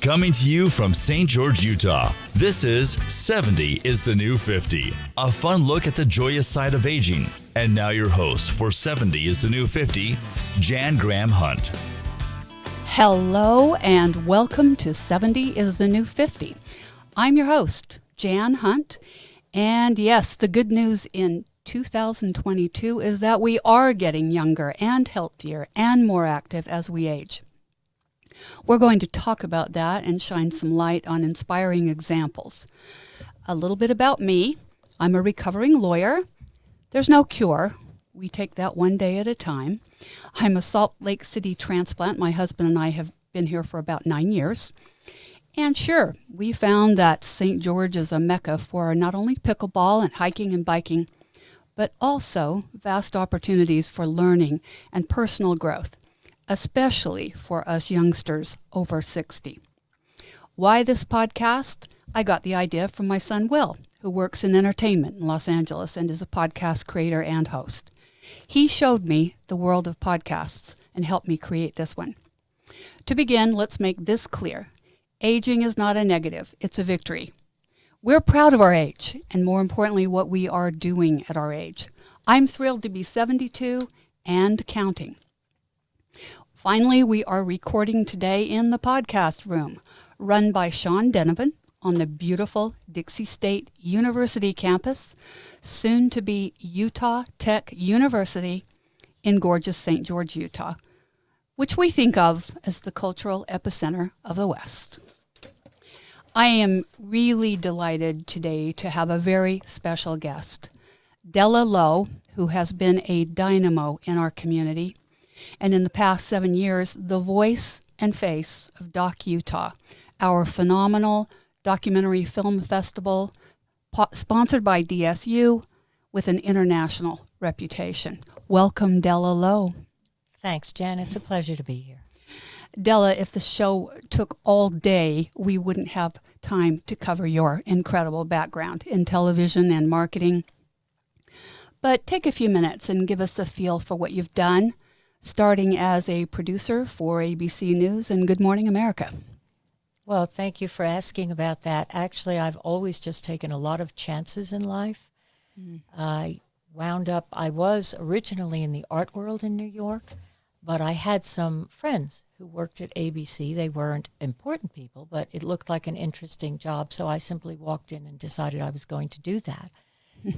Coming to you from St. George, Utah, this is 70 is the New 50, a fun look at the joyous side of aging. And now your host for 70 is the New 50, Jan Graham Hunt. Hello and welcome to 70 is the New 50. I'm your host, Jan Hunt. And yes, the good news in 2022 is that we are getting younger and healthier and more active as we age. We're going to talk about that and shine some light on inspiring examples. A little bit about me. I'm a recovering lawyer. There's no cure. We take that one day at a time. I'm a Salt Lake City transplant. My husband and I have been here for about 9 years. And sure, we found that St. George is a mecca for not only pickleball and hiking and biking, but also vast opportunities for learning and personal growth, especially for us youngsters over 60. Why this podcast? I got the idea from my son Will, who works in entertainment in Los Angeles and is a podcast creator and host. He showed me the world of podcasts and helped me create this one. To begin, let's make this clear. Aging is not a negative, it's a victory. We're proud of our age, and more importantly, what we are doing at our age. I'm thrilled to be 72 and counting. Finally, we are recording today in the podcast room, run by Sean Denovan on the beautiful Dixie State University campus, soon to be Utah Tech University in gorgeous St. George, Utah, which we think of as the cultural epicenter of the West. I am really delighted today to have a very special guest, Della Lowe, who has been a dynamo in our community, and in the past 7 years, the voice and face of Doc Utah, our phenomenal documentary film festival sponsored by DSU with an international reputation. Welcome, Della Lowe. Thanks, Jan. It's a pleasure to be here. Della, if the show took all day, we wouldn't have time to cover your incredible background in television and marketing. But take a few minutes and give us a feel for what you've done, starting as a producer for ABC News and Good Morning America. Well, thank you for asking about that. Actually, I've always just taken a lot of chances in life. I was originally in the art world in New York, but I had some friends who worked at ABC. They weren't important people, but it looked like an interesting job, so I simply walked in and decided I was going to do that.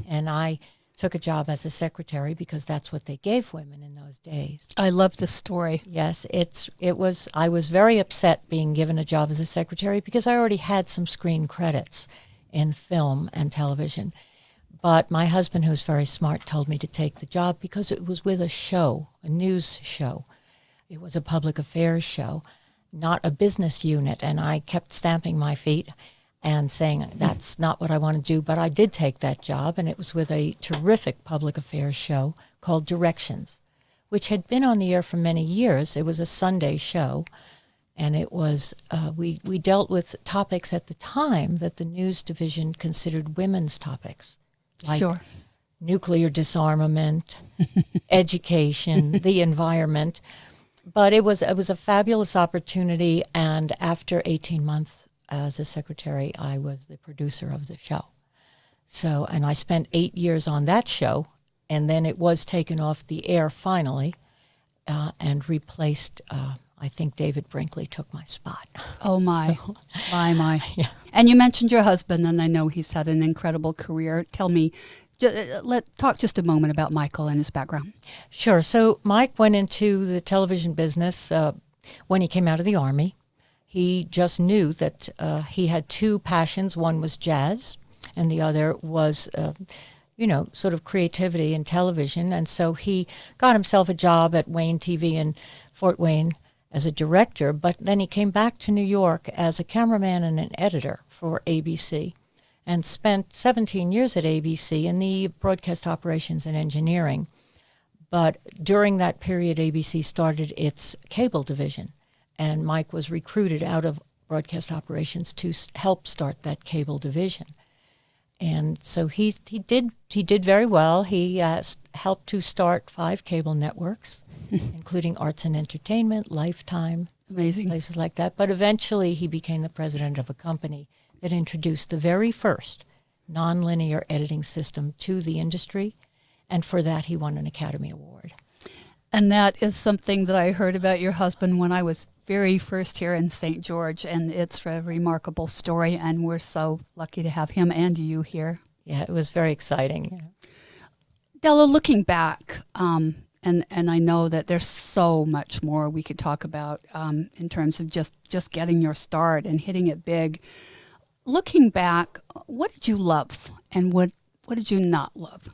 And I took a job as a secretary because that's what they gave women in those days. I love this story. Yes, I was very upset being given a job as a secretary because I already had some screen credits in film and television. But my husband, who's very smart, told me to take the job because it was with a show, a news show. It was a public affairs show, not a business unit. And I kept stamping my feet and saying, that's not what I want to do. But I did take that job, and it was with a terrific public affairs show called Directions, which had been on the air for many years. It was a Sunday show, and it was we dealt with topics at the time that the news division considered women's topics, like Sure. nuclear disarmament, education, the environment. But it was a fabulous opportunity, and after 18 months as a secretary, I was the producer of the show. So, and I spent 8 years on that show, and then it was taken off the air finally and replaced, I think David Brinkley took my spot. Oh, my. So, My. yeah. And you mentioned your husband, and I know he's had an incredible career. Tell me, talk just a moment about Michael and his background. Sure. So Mike went into the television business when he came out of the Army. He just knew that he had two passions. One was jazz, and the other was, sort of creativity in television. And so he got himself a job at Wayne TV in Fort Wayne as a director, but then he came back to New York as a cameraman and an editor for ABC and spent 17 years at ABC in the broadcast operations and engineering. But during that period, ABC started its cable division, and Mike was recruited out of broadcast operations to help start that cable division. And so he did very well. He helped to start 5 cable networks, including Arts and Entertainment, Lifetime, Amazing. places like that. But eventually he became the president of a company that introduced the very first nonlinear editing system to the industry. And for that, he won an Academy Award. And that is something that I heard about your husband when I was very first here in St. George, and it's a remarkable story, and we're so lucky to have him and you here. Yeah, it was very exciting. Della, looking back, and I know that there's so much more we could talk about in terms of just getting your start and hitting it big. Looking back, what did you love and what did you not love?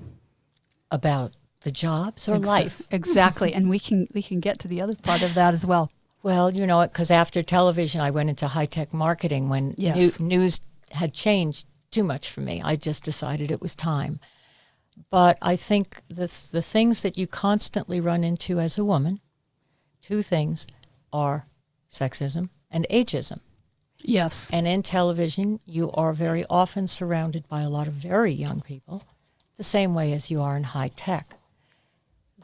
About the jobs or life? Exactly, and we can get to the other part of that as well. Well, you know, because after television, I went into high-tech marketing when Yes. news had changed too much for me. I just decided it was time. But I think the things that you constantly run into as a woman, two things, are sexism and ageism. Yes. And in television, you are very often surrounded by a lot of very young people, the same way as you are in high tech.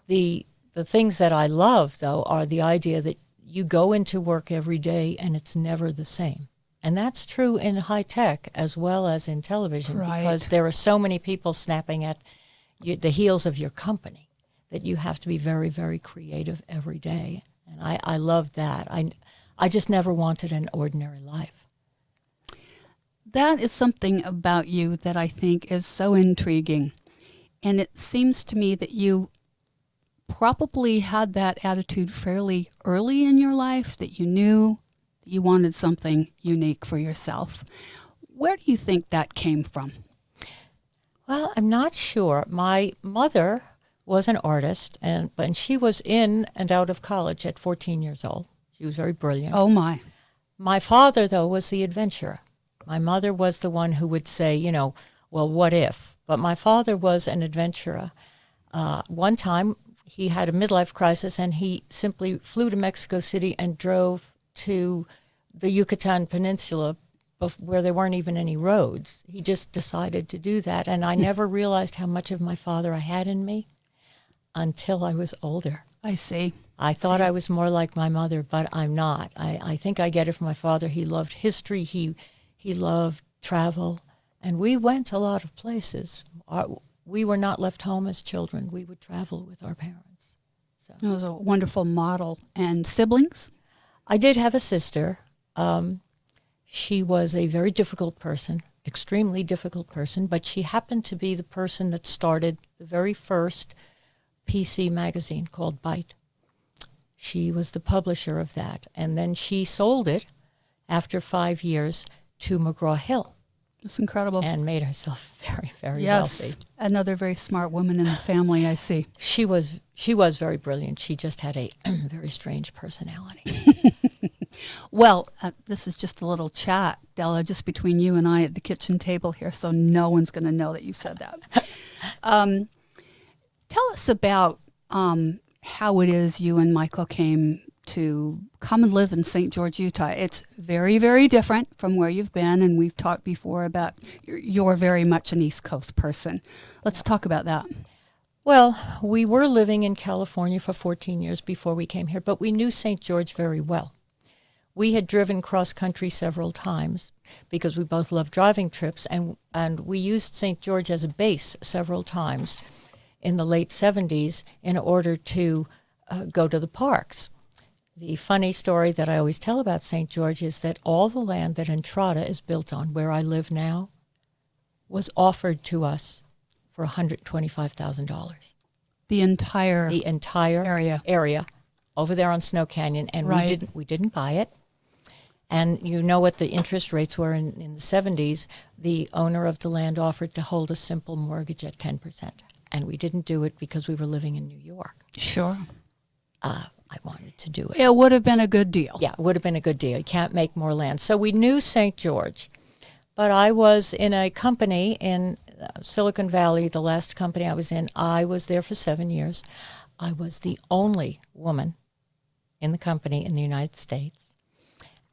The things that I love, though, are the idea that you go into work every day and it's never the same. And that's true in high tech as well as in television, Right. because there are so many people snapping at the heels of your company that you have to be very, very creative every day. And I love that. I just never wanted an ordinary life. That is something about you that I think is so intriguing. And it seems to me that you probably had that attitude fairly early in your life, that you knew that you wanted something unique for yourself. Where do you think that came from? Well, I'm not sure. My mother was an artist, and she was in and out of college at 14 years old. She was very brilliant. Oh, my. My father, though, was the adventurer. My mother was the one who would say, you know, well, what if? But my father was an adventurer. One time, he had a midlife crisis, and he simply flew to Mexico City and drove to the Yucatan Peninsula where there weren't even any roads. He just decided to do that, and I never realized how much of my father I had in me until I was older. I see. I thought I was more like my mother, but I'm not. I think I get it from my father. He loved history. He loved travel, and we went a lot of places. We were not left home as children. We would travel with our parents. So It was a wonderful model. And siblings? I did have a sister. She was a very difficult person, extremely difficult person, but she happened to be the person that started the very first PC magazine called Byte. She was the publisher of that, and then she sold it after 5 years to McGraw-Hill. That's incredible. And made herself very, very Yes, wealthy. another very smart woman in the family, I see. She was very brilliant. She just had a very strange personality. Well, this is just a little chat, Della, just between you and I at the kitchen table here, so no one's going to know that you said that. Tell us about how it is you and Michael came to come and live in St. George, Utah. It's very, very different from where you've been, and we've talked before about you're very much an East Coast person. Let's talk about that. Well, we were living in California for 14 years before we came here, but we knew St. George very well. We had driven cross-country several times because we both loved driving trips, and we used St. George as a base several times in the late 70s in order to go to the parks. The funny story that I always tell about St. George is that all the land that Entrada is built on, where I live now, was offered to us for $125,000. The entire area over there on Snow Canyon, and Right. we didn't buy it. And you know what the interest rates were in the 70s. The owner of the land offered to hold a simple mortgage at 10%. And we didn't do it because we were living in New York. Sure. I wanted to do it. It would have been a good deal. Yeah, it would have been a good deal. You can't make more land. So we knew St. George. But I was in a company in Silicon Valley, the last company I was in. I was there for 7 years. I was the only woman in the company in the United States.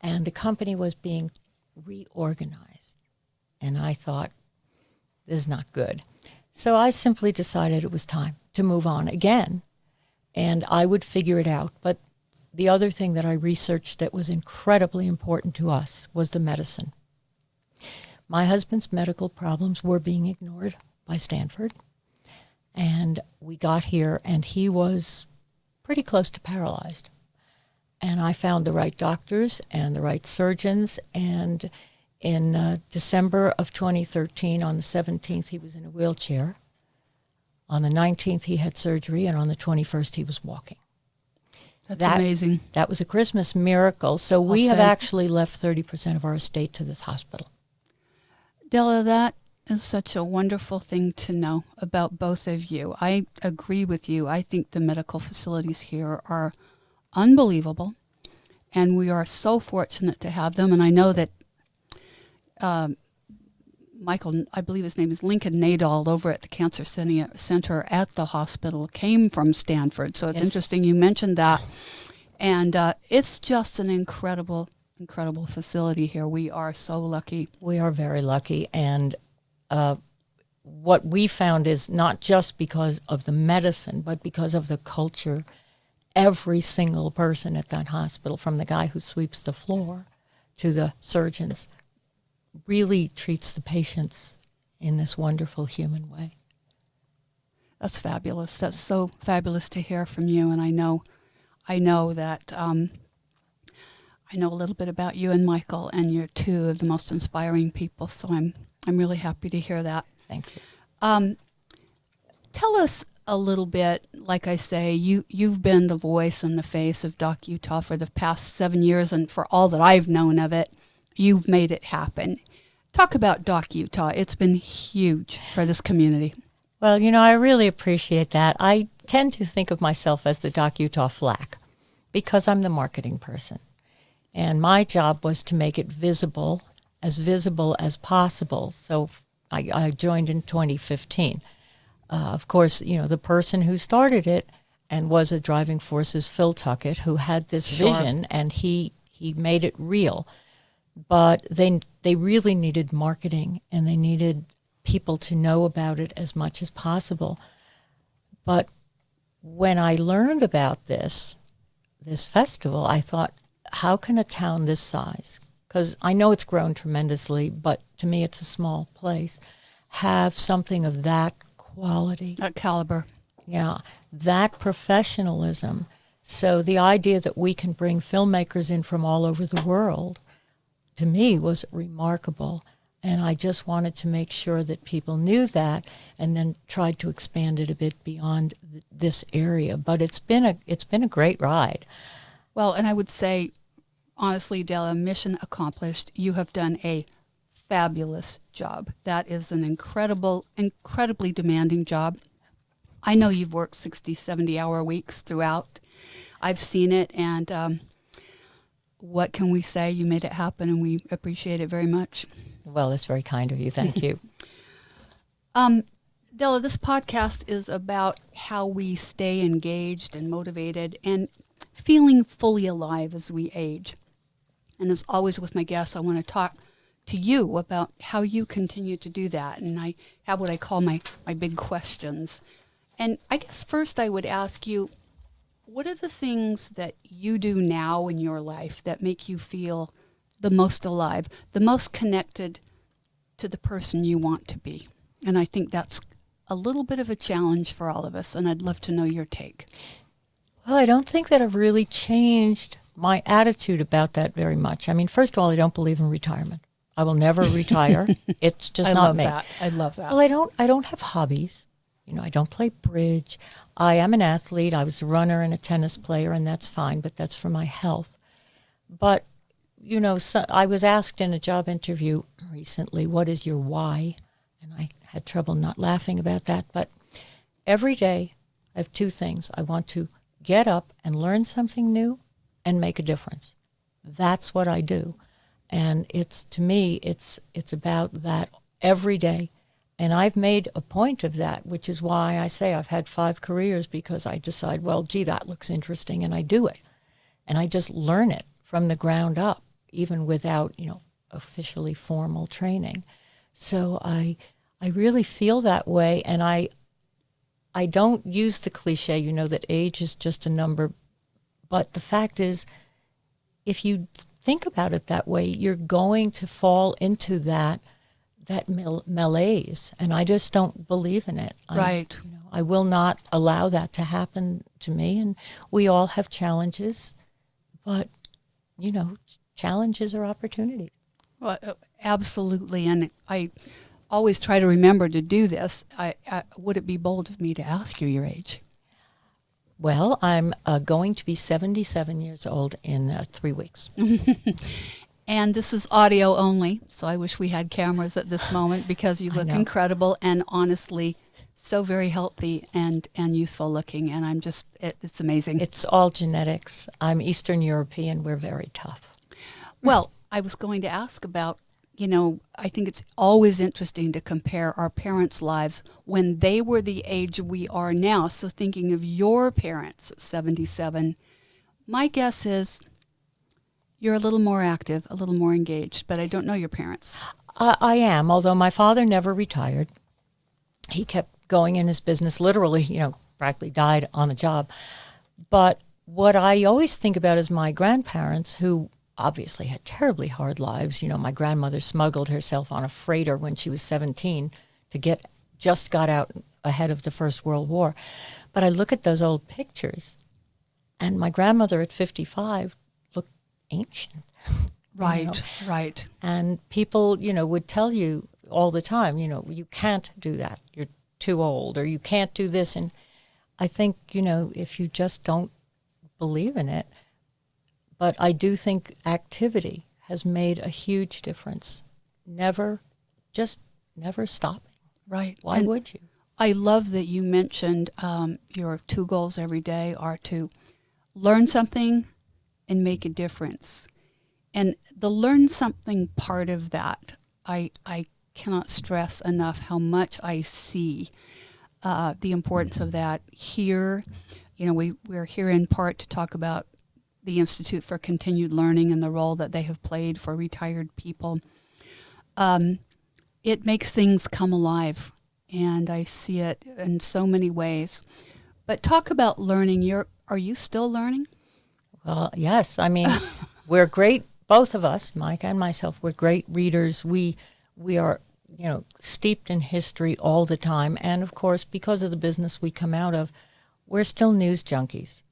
And the company was being reorganized. And I thought, this is not good. So I simply decided it was time to move on again. And I would figure it out. But the other thing that I researched that was incredibly important to us was the medicine. My husband's medical problems were being ignored by Stanford, and we got here, and he was pretty close to paralyzed. And I found the right doctors and the right surgeons, and in December of 2013, on the 17th, he was in a wheelchair. On the 19th, he had surgery, and on the 21st, he was walking. That's amazing. That was a Christmas miracle. So we have actually left 30% of our estate to this hospital. Della, that is such a wonderful thing to know about both of you. I agree with you. I think the medical facilities here are unbelievable, and we are so fortunate to have them. And I know that Michael, I believe his name is Lincoln Nadal, over at the Cancer Center at the hospital, came from Stanford. So it's interesting you mentioned that. And it's just an incredible facility here. We are so lucky. We are very lucky. And what we found is not just because of the medicine, but because of the culture. Every single person at that hospital, from the guy who sweeps the floor to the surgeons, really treats the patients in this wonderful human way. That's fabulous. That's so fabulous to hear from you. And I know that I know a little bit about you and Michael, and you're two of the most inspiring people. So I'm really happy to hear that. Thank you. Tell us a little bit. Like I say, you've been the voice and the face of Doc Utah for the past 7 years, and for all that I've known of it, you've made it happen. Talk about Doc Utah. It's been huge for this community. Well, I really appreciate that. I tend to think of myself as the Doc Utah flack because I'm the marketing person. And my job was to make it visible as possible. So I joined in 2015. Of course, the person who started it and was a driving force is Phil Tuckett, who had this vision, and he made it real. But they really needed marketing, and they needed people to know about it as much as possible. But when I learned about this festival, I thought, how can a town this size, because I know it's grown tremendously, but to me it's a small place, have something of that quality? That caliber. Yeah, that professionalism. So the idea that we can bring filmmakers in from all over the world, to me, was remarkable. And I just wanted to make sure that people knew that, and then tried to expand it a bit beyond this area. But it's been a great ride. Well, and I would say, honestly, Della, mission accomplished. You have done a fabulous job. That is an incredibly demanding job. I know you've worked 60, 70-hour weeks throughout. I've seen it, and what can we say? You made it happen, and we appreciate it very much. Well, that's very kind of you. Thank you. Della, this podcast is about how we stay engaged and motivated and feeling fully alive as we age. And as always with my guests, I want to talk to you about how you continue to do that. And I have what I call my big questions. And I guess first I would ask you, what are the things that you do now in your life that make you feel the most alive, the most connected to the person you want to be? And I think that's a little bit of a challenge for all of us, and I'd love to know your take. Well, I don't think that I've really changed my attitude about that very much. I mean, first of all, I don't believe in retirement. I will never retire. It's just not me. I love that. Well, I don't have hobbies. I don't play bridge. I am an athlete. I was a runner and a tennis player, and that's fine, but that's for my health. But, so I was asked in a job interview recently, what is your why? And I had trouble not laughing about that. But every day I have two things. I want to get up and learn something new and make a difference. That's what I do. And to me, it's about that every day. And I've made a point of that, which is why I say I've had 5 careers, because I decide, well, gee, that looks interesting, and I do it. And I just learn it from the ground up, even without, officially formal training. So I really feel that way, and I don't use the cliche, that age is just a number, But the fact is, if you think about it that way, you're going to fall into that malaise, and I just don't believe in it. Right. I will not allow that to happen to me, and we all have challenges, but, challenges are opportunities. Well, absolutely, and I always try to remember to do this. Would it be bold of me to ask you your age? Well, I'm going to be 77 years old in 3 weeks. And this is audio only, so I wish we had cameras at this moment because you look incredible and honestly so very healthy and youthful looking. And I'm just, it's amazing. It's all genetics. I'm Eastern European. We're very tough. Well, I was going to ask about, I think it's always interesting to compare our parents' lives when they were the age we are now. So thinking of your parents at 77, my guess is you're a little more active, a little more engaged, but I don't know your parents. I am, although my father never retired. He kept going in his business, literally, practically died on the job. But what I always think about is my grandparents, who obviously had terribly hard lives. My grandmother smuggled herself on a freighter when she was 17 just got out ahead of the First World War. But I look at those old pictures, and my grandmother at 55 looked ancient. Right, right. And people, would tell you all the time, you can't do that. You're too old, or you can't do this. And I think, if you just don't believe in it, but I do think activity has made a huge difference. Never stopping. Right. Why would you? I love that you mentioned your 2 goals every day are to learn something and make a difference. And the learn something part of that, I cannot stress enough how much I see the importance of that here. We're here in part to talk about the Institute for Continued Learning and the role that they have played for retired people. It makes things come alive, and I see it in so many ways. But talk about learning. Are you still learning? Well, yes. I mean, we're great, both of us, Mike and myself, we're great readers. We are, steeped in history all the time. And, of course, because of the business we come out of, we're still news junkies.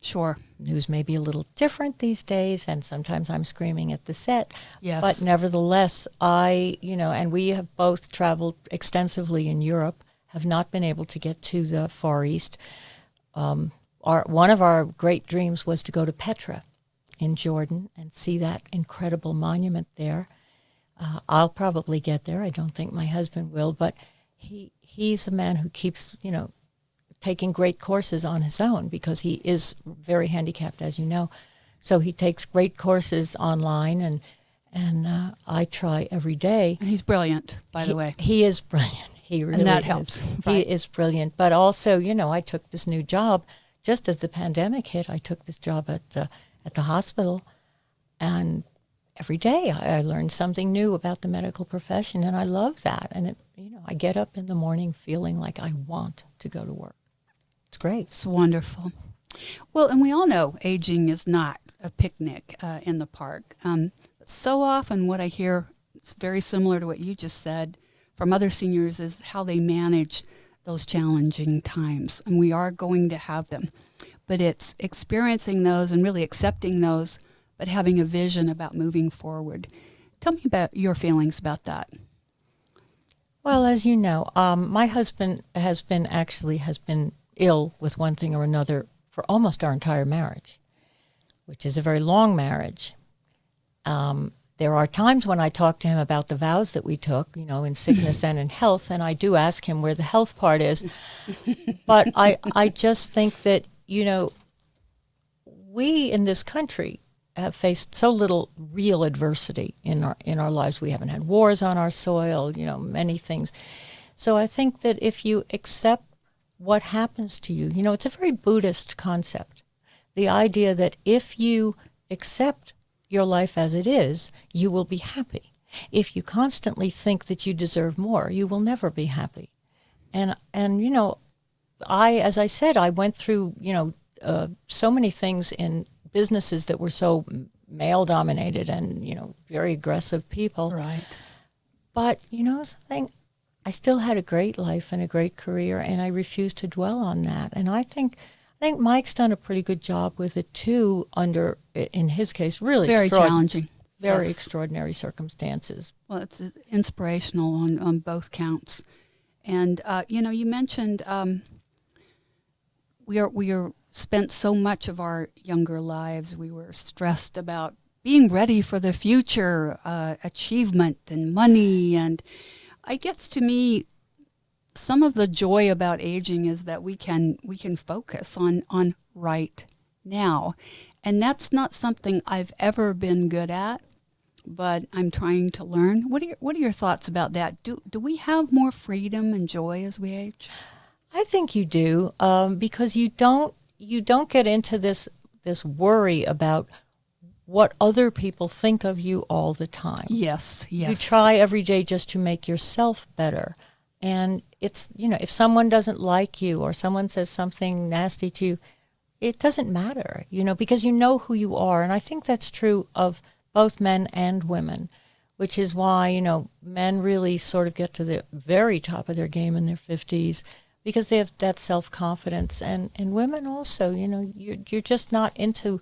Sure. News may be a little different these days, and sometimes I'm screaming at the set. Yes. But nevertheless, and we have both traveled extensively in Europe, have not been able to get to the Far East. One of our great dreams was to go to Petra in Jordan and see that incredible monument there. I'll probably get there. I don't think my husband will, but he's a man who keeps, taking great courses on his own because he is very handicapped, as you know. So he takes great courses online, and I try every day. And he's brilliant, by the way. He is brilliant. He really is. And that helps. Right. He is brilliant. But also, I took this new job just as the pandemic hit. I took this job at the hospital, and every day I learned something new about the medical profession, and I love that. And I get up in the morning feeling like I want to go to work. It's great. It's wonderful. Well, and we all know aging is not a picnic in the park. But so often what I hear, it's very similar to what you just said, from other seniors is how they manage those challenging times. And we are going to have them. But it's experiencing those and really accepting those, but having a vision about moving forward. Tell me about your feelings about that. Well, as you know, my husband has been ill with one thing or another for almost our entire marriage, which is a very long marriage. There are times when I talk to him about the vows that we took, in sickness and in health, and I do ask him where the health part is. But I just think that, we in this country have faced so little real adversity in our lives. We haven't had wars on our soil, many things. So I think that if you accept what happens to you, it's a very Buddhist concept. The idea that if you accept your life as it is, you will be happy. If you constantly think that you deserve more, you will never be happy. And as I said, I went through, so many things in businesses that were so male-dominated and, very aggressive people. Right. But, something, I still had a great life and a great career, and I refused to dwell on that. And I think Mike's done a pretty good job with it, too, under, in his case, really Very challenging. Very Yes. extraordinary circumstances. Well, it's inspirational on both counts. And, you mentioned we are spent so much of our younger lives, we were stressed about being ready for the future, achievement and money. And I guess to me, some of the joy about aging is that we can focus on right now. And that's not something I've ever been good at, but I'm trying to learn. What are your thoughts about that? Do we have more freedom and joy as we age? I think you do, because you don't get into this worry about what other people think of you all the time. Yes. You try every day just to make yourself better. And it's, if someone doesn't like you or someone says something nasty to you, it doesn't matter, because you know who you are. And I think that's true of both men and women, which is why, men really sort of get to the very top of their game in their 50s because they have that self-confidence. And women also, you're just not into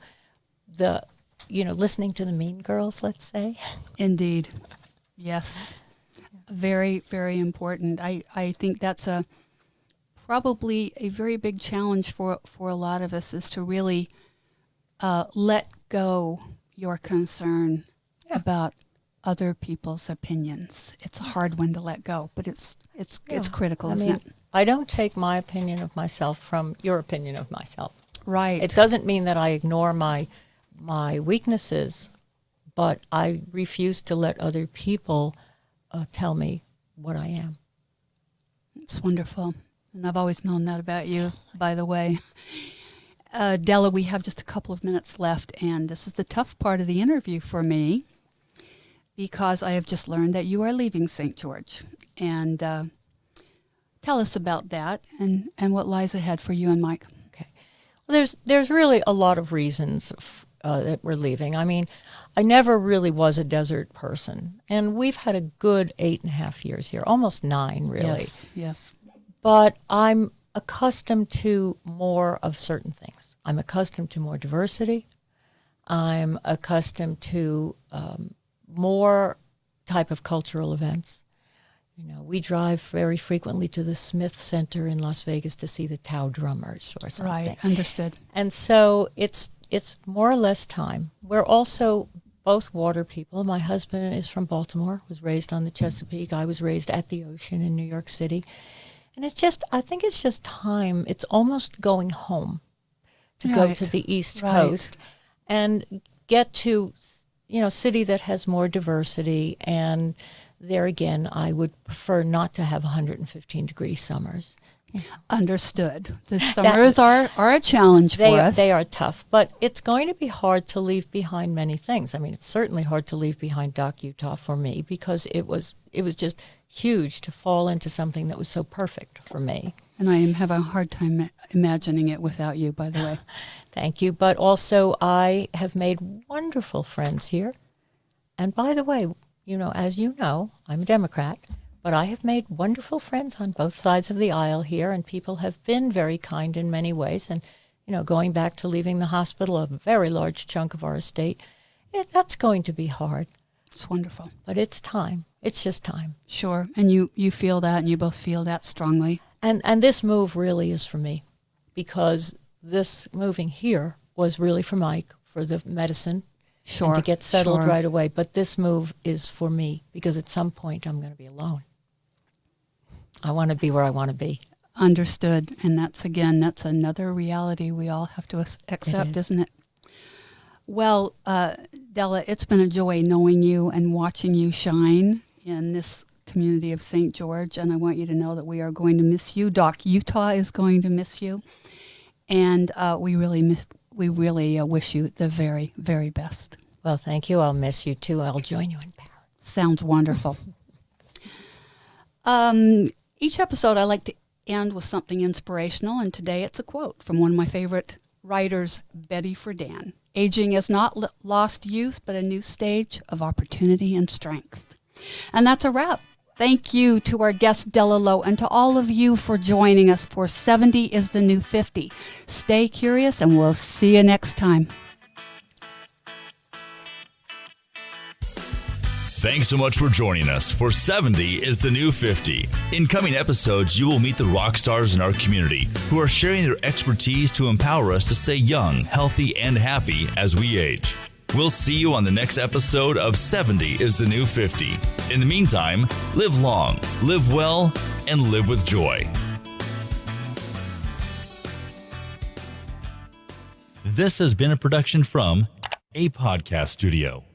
the, listening to the mean girls, let's say. Indeed. Yes. Very, very important. I think that's probably a very big challenge for a lot of us, is to really let go your concern about other people's opinions. It's a hard one to let go, but it's critical, isn't it? I don't take my opinion of myself from your opinion of myself. Right. It doesn't mean that I ignore my weaknesses, but I refuse to let other people tell me what I am. It's wonderful. And I've always known that about you, by the way. Della, we have just a couple of minutes left, and this is the tough part of the interview for me because I have just learned that you are leaving St. George. And tell us about that and what lies ahead for you and Mike. Okay. Well, there's really a lot of reasons that we're leaving. I mean, I never really was a desert person, and we've had a good 8.5 years here, almost 9, really. Yes. But I'm accustomed to more of certain things. I'm accustomed to more diversity. I'm accustomed to more type of cultural events. We drive very frequently to the Smith Center in Las Vegas to see the Tao drummers or something. Right, understood. And so it's more or less time. We're also both water people. My husband is from Baltimore, was raised on the Chesapeake. I was raised at the ocean in New York City. And I think it's just time. It's almost going home to go to the East Coast and get to, city that has more diversity. And there again, I would prefer not to have 115-degree summers. Understood. The summers are a challenge for us. They are tough, but it's going to be hard to leave behind many things. I mean, it's certainly hard to leave behind Doc, Utah for me, because it was just huge to fall into something that was so perfect for me. And I am having a hard time imagining it without you, by the way. Thank you. But also, I have made wonderful friends here. And by the way, as you know, I'm a Democrat. But I have made wonderful friends on both sides of the aisle here, and people have been very kind in many ways. And, going back to leaving the hospital, a very large chunk of our estate, that's going to be hard. It's wonderful. But it's time. It's just time. Sure. And you feel that, and you both feel that strongly. And this move really is for me, because this moving here was really for Mike, for the medicine. Sure. And to get settled right away. But this move is for me, because at some point I'm going to be alone. I want to be where I want to be. Understood. And that's another reality we all have to accept, isn't it? Well, Della, it's been a joy knowing you and watching you shine in this community of St. George. And I want you to know that we are going to miss you. Doc Utah is going to miss you. And we really wish you the very, very best. Well, thank you. I'll miss you too. I'll join you in Paris. Sounds wonderful. Each episode I like to end with something inspirational, and today it's a quote from one of my favorite writer's Betty Friedan. Aging is not lost youth, but a new stage of opportunity and strength. And that's a wrap. Thank you to our guest, Della Lowe, and to all of you for joining us for 70 is the New 50. Stay curious, and we'll see you next time. Thanks so much for joining us for 70 is the New 50. In coming episodes, you will meet the rock stars in our community who are sharing their expertise to empower us to stay young, healthy, and happy as we age. We'll see you on the next episode of 70 is the New 50. In the meantime, live long, live well, and live with joy. This has been a production from A Podcast Studio.